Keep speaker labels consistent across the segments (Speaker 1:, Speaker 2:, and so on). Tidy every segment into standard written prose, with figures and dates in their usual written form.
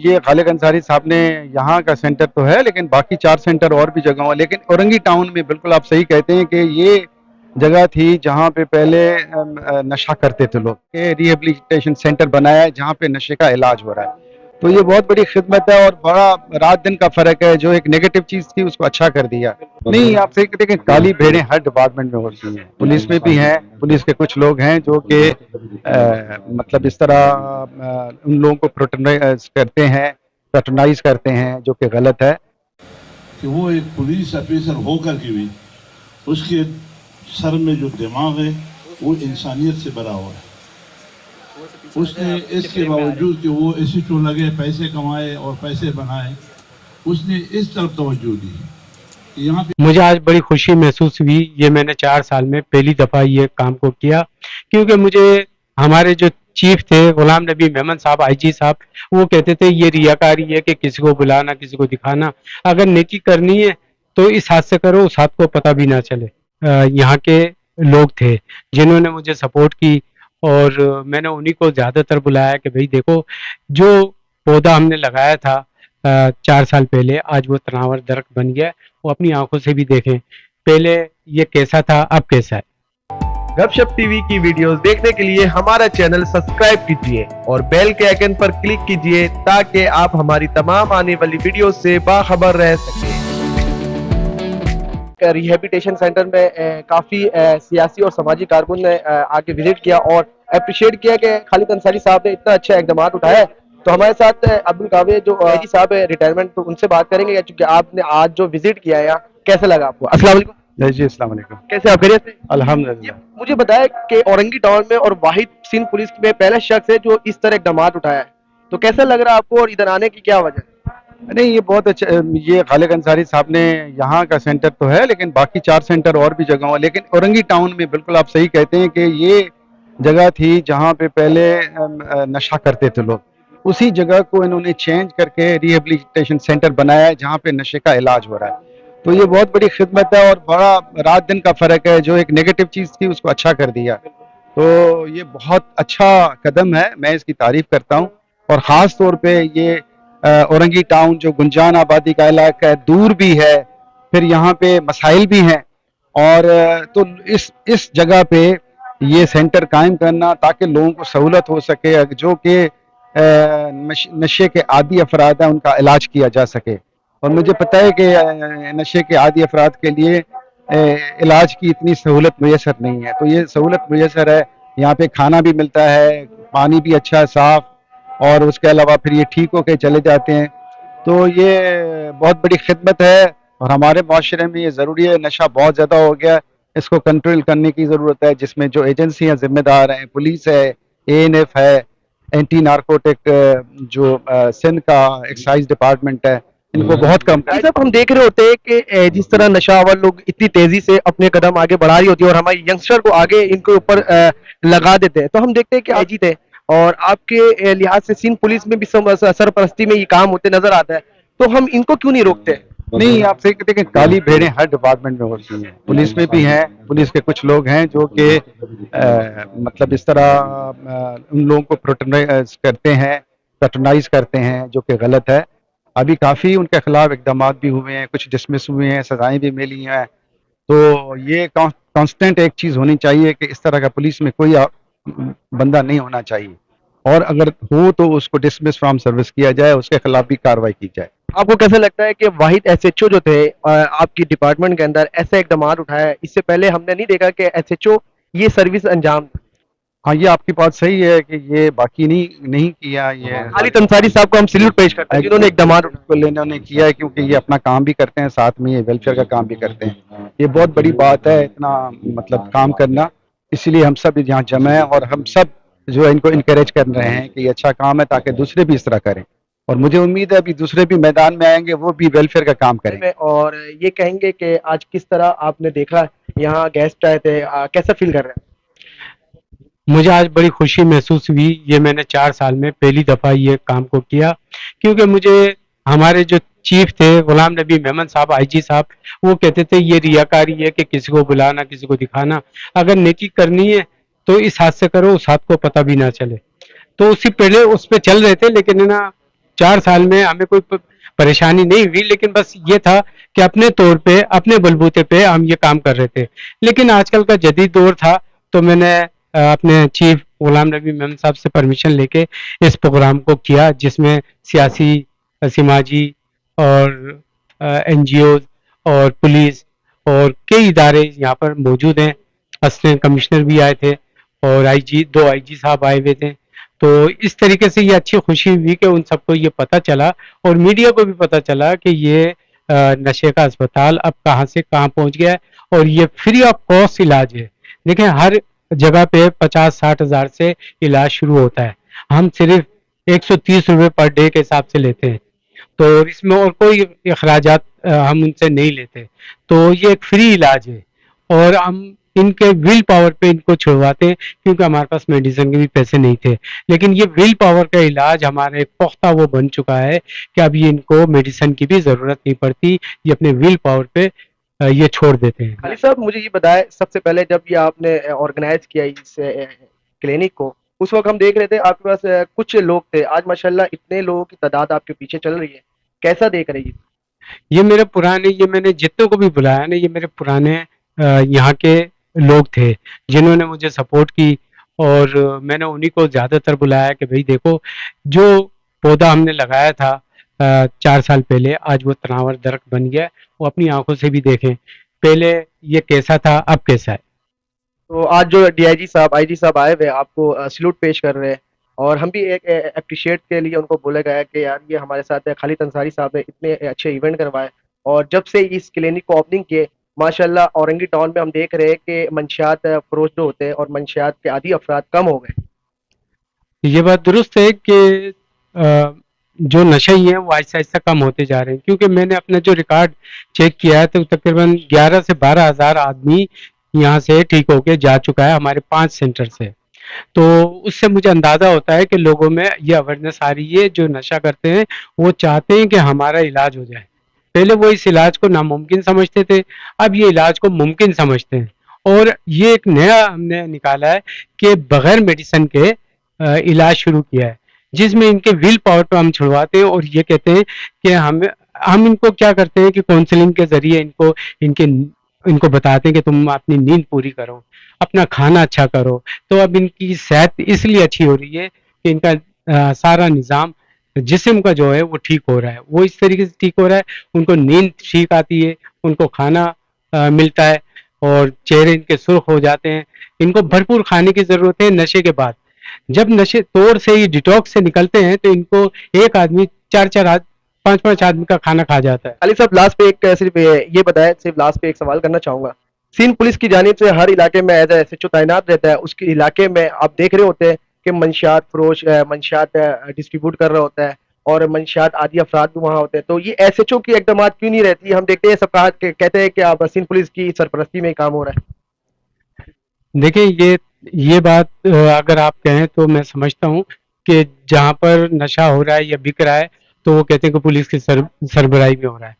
Speaker 1: ये खालिद अंसारी साहब ने यहाँ का सेंटर तो है, लेकिन बाकी 4 सेंटर और भी जगह हैं। लेकिन औरंगी टाउन में बिल्कुल आप सही कहते हैं कि ये जगह थी जहाँ पे पहले नशा करते थे लोग, के रिहेबिलिटेशन सेंटर बनाया है जहाँ पे नशे का इलाज हो रहा है। तो ये बहुत बड़ी खिदमत है और बड़ा रात दिन का फर्क है। जो एक नेगेटिव चीज थी उसको अच्छा कर दिया। नहीं, आप सही कहते हैं कि काली भेड़ें हर डिपार्टमेंट में होती हैं, पुलिस में भी हैं। पुलिस के कुछ लोग हैं जो कि मतलब इस तरह उन लोगों को प्रोटेक्ट करते हैं, पैट्रोनाइज करते हैं, जो कि गलत है।
Speaker 2: कि वो एक पुलिस ऑफिसर होकर के भी उसके सर में जो दिमाग है वो इंसानियत से भरा हुआ है। उसने इसके बावजूद कि वो इसी को लगे पैसे कमाए और पैसे बनाए, उसने इस तरफ तवज्जो दी। यहाँ पे
Speaker 3: मुझे आज बड़ी खुशी महसूस हुई। ये मैंने 4 साल में पहली दफा ये काम को किया, क्योंकि मुझे हमारे जो चीफ थे गुलाम नबी मेमन साहब, आईजी साहब, वो कहते थे ये रियाकारी है कि किसी को बुलाना, किसी को दिखाना। अगर नेकी करनी है तो इस हाथ से करो, उस हाथ को पता भी ना चले। यहाँ के लोग थे जिन्होंने मुझे सपोर्ट की और मैंने उन्हीं को ज्यादातर बुलाया कि भाई देखो, जो पौधा हमने लगाया था 4 साल पहले, आज वो तनावर दरख्त बन गया। वो अपनी आंखों से भी देखें, पहले ये कैसा था, अब कैसा है।
Speaker 4: गपशप टीवी की वीडियोस देखने के लिए हमारा चैनल सब्सक्राइब कीजिए और बेल के आइकन पर क्लिक कीजिए ताकि आप हमारी तमाम आने वाली वीडियोस से बाखबर रह सकें। रिहेबिलिटेशन सेंटर में काफी सियासी और समाजी कारकुन ने आके विजिट किया और अप्रिशिएट किया कि खालिद अंसारी साहब ने इतना अच्छा इकदाम उठाया है। तो हमारे साथ अब्दुल कावे जो आईजी साहब है रिटायरमेंट, तो उनसे बात करेंगे क्योंकि आपने आज जो विजिट किया है, कैसा लगा आपको? अस्सलाम वालेकुम।
Speaker 1: जी, अस्सलाम वालेकुम।
Speaker 4: कैसे आप? खैरियत से?
Speaker 1: अल्हम्दुलिल्लाह।
Speaker 4: मुझे बताया कि औरंगी टाउन में और वाहिद सिंध पुलिस में पहला शख्स है जो इस तरह इकदाम उठाया है, तो कैसा लग रहा है आपको और इधर आने की क्या वजह?
Speaker 1: नहीं, ये बहुत अच्छा। ये खालिद अंसारी साहब ने यहाँ का सेंटर तो है, लेकिन बाकी 4 सेंटर और भी जगह हैं। लेकिन औरंगी टाउन में बिल्कुल आप सही कहते हैं कि ये जगह थी जहाँ पे पहले नशा करते थे लोग। उसी जगह को इन्होंने चेंज करके रिहेबिलिटेशन सेंटर बनाया है जहाँ पे नशे का इलाज हो रहा है। तो ये बहुत बड़ी खिदमत है और बड़ा रात दिन का फर्क है। जो एक नेगेटिव चीज थी उसको अच्छा कर दिया। तो ये बहुत अच्छा कदम है, मैं इसकी तारीफ करता हूँ। और ख़ास तौर पे ये औरंगी टाउन जो गुंजान आबादी का इलाका है, दूर भी है, फिर यहाँ पे मसाइल भी हैं। और तो इस जगह पे ये सेंटर कायम करना ताकि लोगों को सहूलत हो सके, जो कि नशे के आदी अफराद हैं उनका इलाज किया जा सके। और मुझे पता है कि नशे के आदी अफराद के लिए इलाज की इतनी सहूलत मुयसर नहीं है। तो ये सहूलत मुयसर है। यहाँ पे खाना भी मिलता है, पानी भी अच्छा है, साफ़, और उसके अलावा फिर ये ठीक होके चले जाते हैं। तो ये बहुत बड़ी खिदमत है और हमारे माशरे में ये ज़रूरी है। नशा बहुत ज़्यादा हो गया, इसको कंट्रोल करने की ज़रूरत है, जिसमें जो एजेंसियाँ ज़िम्मेदार हैं, पुलिस है, ANF है, एंटी नारकोटिक जो सिंध का एक्साइज डिपार्टमेंट है, इनको बहुत कम।
Speaker 4: साहब, हम देख रहे होते हैं कि जिस तरह नशावर लोग इतनी तेजी से अपने कदम आगे बढ़ा रही होती है और हमारे यंगस्टर को आगे इनके ऊपर लगा देते हैं, तो हम देखते हैं कि आईजी थे और आपके लिहाज से सिंध पुलिस में भी सरपरस्ती में ये काम होते नजर आता है, तो हम इनको क्यों नहीं रोकते?
Speaker 1: नहीं, आप सही कहते हैं कि काली भेड़ें हर डिपार्टमेंट में होती हैं, पुलिस में भी हैं। पुलिस के कुछ लोग हैं जो कि मतलब इस तरह उन लोगों को प्रोटेक्ट करते हैं, पैट्रोनाइज करते हैं, जो कि गलत है। अभी काफ़ी उनके खिलाफ इकदाम भी हुए हैं, कुछ डिसमिस हुए हैं, सजाएं भी मिली हैं। तो ये कांस्टेंट एक चीज़ होनी चाहिए कि इस तरह का पुलिस में कोई बंदा नहीं होना चाहिए, और अगर हो तो उसको डिसमिस फ्रॉम सर्विस किया जाए, उसके खिलाफ भी कार्रवाई की जाए।
Speaker 4: आपको कैसा लगता है कि वाहिद SHO जो थे आपकी डिपार्टमेंट के अंदर ऐसा इकदाम उठाया है? इससे पहले हमने नहीं देखा कि SHO ये सर्विस अंजाम।
Speaker 1: हाँ, ये आपकी बात सही है कि ये बाकी नहीं किया। ये
Speaker 4: खालिद अंसारी साहब को हम सैल्यूट पेश करते हैं जिन्होंने इकदाम
Speaker 1: इन्होंने किया है, क्योंकि ये अपना काम भी करते हैं, साथ में ये वेलफेयर का काम भी करते हैं। ये बहुत बड़ी बात है, इतना मतलब काम करना। इसलिए हम सब यहाँ जमा हैं और हम सब जो है इनको इनकरेज कर रहे हैं कि ये अच्छा काम है, ताकि दूसरे भी इस तरह करें। और मुझे उम्मीद है अभी दूसरे भी मैदान में आएंगे, वो भी वेलफेयर का काम करेंगे।
Speaker 4: और ये कहेंगे कि आज किस तरह आपने देखा, यहाँ गेस्ट आए थे, कैसा फील कर रहे हैं?
Speaker 3: मुझे आज बड़ी खुशी महसूस हुई। ये मैंने 4 साल में पहली दफा ये काम को किया, क्योंकि मुझे हमारे जो चीफ थे गुलाम नबी मेमन साहब, आईजी साहब, वो कहते थे ये रियाकारी है कि किसी को बुलाना, किसी को दिखाना। अगर नेकी करनी है तो इस हाथ से करो, उस हाथ को पता भी ना चले। तो उसी पहले उस पर चल रहे थे, लेकिन ना 4 साल में हमें कोई परेशानी नहीं हुई, लेकिन बस ये था कि अपने तौर पे अपने बलबूते पे हम ये काम कर रहे थे। लेकिन आजकल का जदीद दौर था, तो मैंने अपने चीफ गुलाम नबी मेमन साहब से परमिशन लेके इस प्रोग्राम को किया, जिसमें सियासी, समाजी और एनजीओ और पुलिस और कई इदारे यहाँ पर मौजूद हैं। असिस्टेंट कमिश्नर भी आए थे और दो आईजी साहब आए हुए थे। तो इस तरीके से ये अच्छी खुशी हुई कि उन सबको ये पता चला और मीडिया को भी पता चला कि ये नशे का अस्पताल अब कहाँ से कहाँ पहुँच गया है और ये फ्री ऑफ कॉस्ट इलाज है। देखें, हर जगह पे 50-60 हज़ार से इलाज शुरू होता है, हम सिर्फ 130 रुपये पर डे के हिसाब से लेते हैं, तो इसमें और कोई अखराजात हम उनसे नहीं लेते। तो ये एक फ्री इलाज है और हम इनके विल पावर पे इनको छुड़वाते हैं, क्योंकि हमारे पास मेडिसिन के भी पैसे नहीं थे। लेकिन ये विल पावर का इलाज हमारे पुख्ता वो बन चुका है कि अब ये इनको मेडिसिन की भी ज़रूरत नहीं पड़ती, ये अपने विल पावर पे ये छोड़ देते हैं।
Speaker 4: अली साहब, मुझे ये बताएं, सबसे पहले जब ये आपने ऑर्गेनाइज किया इस क्लिनिक को, उस वक्त हम देख रहे थे आपके पास कुछ लोग थे, आज माशाल्लाह इतने लोगों की तादाद आपके पीछे चल रही है, कैसा देख रही है?
Speaker 3: ये मेरे पुराने, ये मैंने जितनों को भी बुलाया ना, ये मेरे पुराने यहाँ के लोग थे जिन्होंने मुझे सपोर्ट की, और मैंने उन्हीं को ज़्यादातर बुलाया कि भाई देखो, जो पौधा हमने लगाया था 4 साल पहले, आज वो तनावर दरख्त बन गया है, वो अपनी आंखों से भी देखें, पहले ये कैसा था, अब कैसा है।
Speaker 4: तो आज जो डीआईजी साहब, आईजी साहब आए हुए आपको सल्यूट पेश कर रहे हैं, और हम भी एक अप्रिशिएट के लिए उनको बोला गया है कि यार ये हमारे साथ खालिद अंसारी साहब ने इतने अच्छे इवेंट करवाए, और जब से इस क्लिनिक को ओपनिंग किए माशाल्लाह औरंगी टाउन में हम देख रहे हैं कि मंशियात फरोश जो होते हैं और मंशियात के आदी अफराद कम हो गए।
Speaker 3: ये बात दुरुस्त है कि जो नशे हैं वो आहिस्ता आहिस्ता कम होते जा रहे हैं, क्योंकि मैंने अपना जो रिकॉर्ड चेक किया है तो तकरीबन 11 से 12 हज़ार आदमी यहाँ से ठीक होके जा चुका है हमारे 5 सेंटर से। तो उससे मुझे अंदाज़ा होता है कि लोगों में ये अवेयरनेस आ रही है, जो नशा करते हैं वो चाहते हैं कि हमारा इलाज हो जाए। पहले वो इस इलाज को नामुमकिन समझते थे, अब ये इलाज को मुमकिन समझते हैं। और ये एक नया हमने निकाला है कि बगैर मेडिसिन के इलाज शुरू किया है, जिसमें इनके विल पावर पे हम छुड़वाते हैं, और ये कहते हैं कि हम इनको क्या करते हैं कि काउंसलिंग के जरिए इनको बताते हैं कि तुम अपनी नींद पूरी करो, अपना खाना अच्छा करो। तो अब इनकी सेहत इसलिए अच्छी हो रही है कि इनका सारा निज़ाम जिस्म का जो है वो ठीक हो रहा है, वो इस तरीके से ठीक हो रहा है, उनको नींद ठीक आती है, उनको खाना मिलता है और चेहरे इनके सुर्ख हो जाते हैं। इनको भरपूर खाने की ज़रूरत है नशे के बाद। जब नशे तौर से ही डिटॉक्स से निकलते हैं तो इनको एक आदमी 4-4 5-5 आदमी का खाना खा जाता है।
Speaker 4: अली साहब, लास्ट पे एक सिर्फ ये बताएं, सिर्फ लास्ट पे एक सवाल करना चाहूँगा। सिंध पुलिस की जानिब से हर इलाके में एज एसएचओ तैनात रहता है, उसके इलाके में आप देख रहे होते हैं कि मंशियात फरोश मंशियात डिस्ट्रीब्यूट कर रहा होता है और मंशियात आदि अफराद भी वहाँ होते हैं, तो ये एसएचओ की इकदाम क्यों नहीं रहती? हम देखते हैं सब कहते हैं कि आप सिंध पुलिस की सरपरस्ती में ही काम हो रहा है।
Speaker 3: देखिए, ये बात अगर आप कहें तो मैं समझता हूँ कि जहाँ पर नशा हो रहा है या बिक रहा है तो वो कहते हैं कि पुलिस की सरबराही में हो रहा है,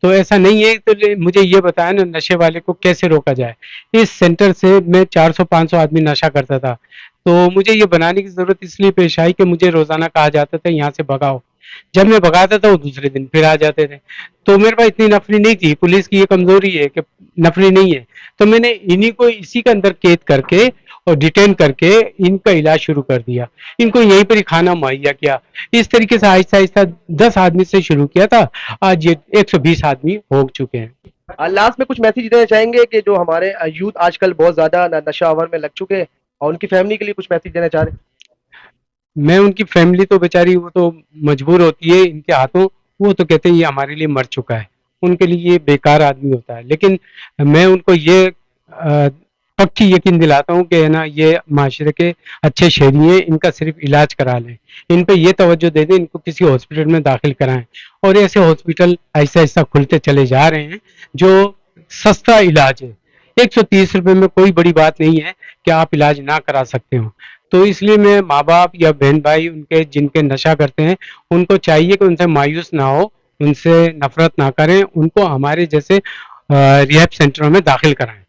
Speaker 3: तो ऐसा नहीं है। तो मुझे ये बताया ना, नशे वाले को कैसे रोका जाए। इस सेंटर से मैं 400-500 आदमी नशा करता था, तो मुझे ये बनाने की ज़रूरत इसलिए पेश आई कि मुझे रोज़ाना कहा जाता था यहाँ से भगाओ। जब मैं भगाता था वो दूसरे दिन फिर आ जाते थे, तो मेरे पास इतनी नफरी नहीं थी। पुलिस की ये कमज़ोरी है कि नफरी नहीं है, तो मैंने इन्हीं को इसी के अंदर कैद करके और डिटेन करके इनका इलाज शुरू कर दिया, इनको यहीं पर ही खाना मुहैया किया। इस तरीके से आहिस्ता आहिस्ता 10 आदमी से शुरू किया था, आज ये 120 आदमी हो चुके हैं।
Speaker 4: लास्ट में कुछ मैसेज देना चाहेंगे कि जो हमारे यूथ आजकल बहुत ज्यादा नशा आवर में लग चुके हैं, और उनकी फैमिली के लिए कुछ मैसेज देना चाह रहे हैं?
Speaker 3: मैं उनकी फैमिली तो बेचारी वो तो मजबूर होती है इनके हाथों, वो तो कहते हैं ये हमारे लिए मर चुका है, उनके लिए ये बेकार आदमी होता है। लेकिन मैं उनको ये पक्की यकीन दिलाता हूँ कि ना, ये माशरे के अच्छे शहरी हैं, इनका सिर्फ इलाज करा लें, इन पे ये तवज्जो दे दें, इनको किसी हॉस्पिटल में दाखिल कराएं। और ऐसे हॉस्पिटल ऐसा ऐसा खुलते चले जा रहे हैं जो सस्ता इलाज है। 130 रुपये में कोई बड़ी बात नहीं है कि आप इलाज ना करा सकते हो। तो इसलिए मैं माँ बाप या बहन भाई उनके जिनके नशा करते हैं उनको चाहिए कि उनसे मायूस ना हो, उनसे नफरत ना करें, उनको हमारे जैसे रिहैब सेंटरों में दाखिल कराएं।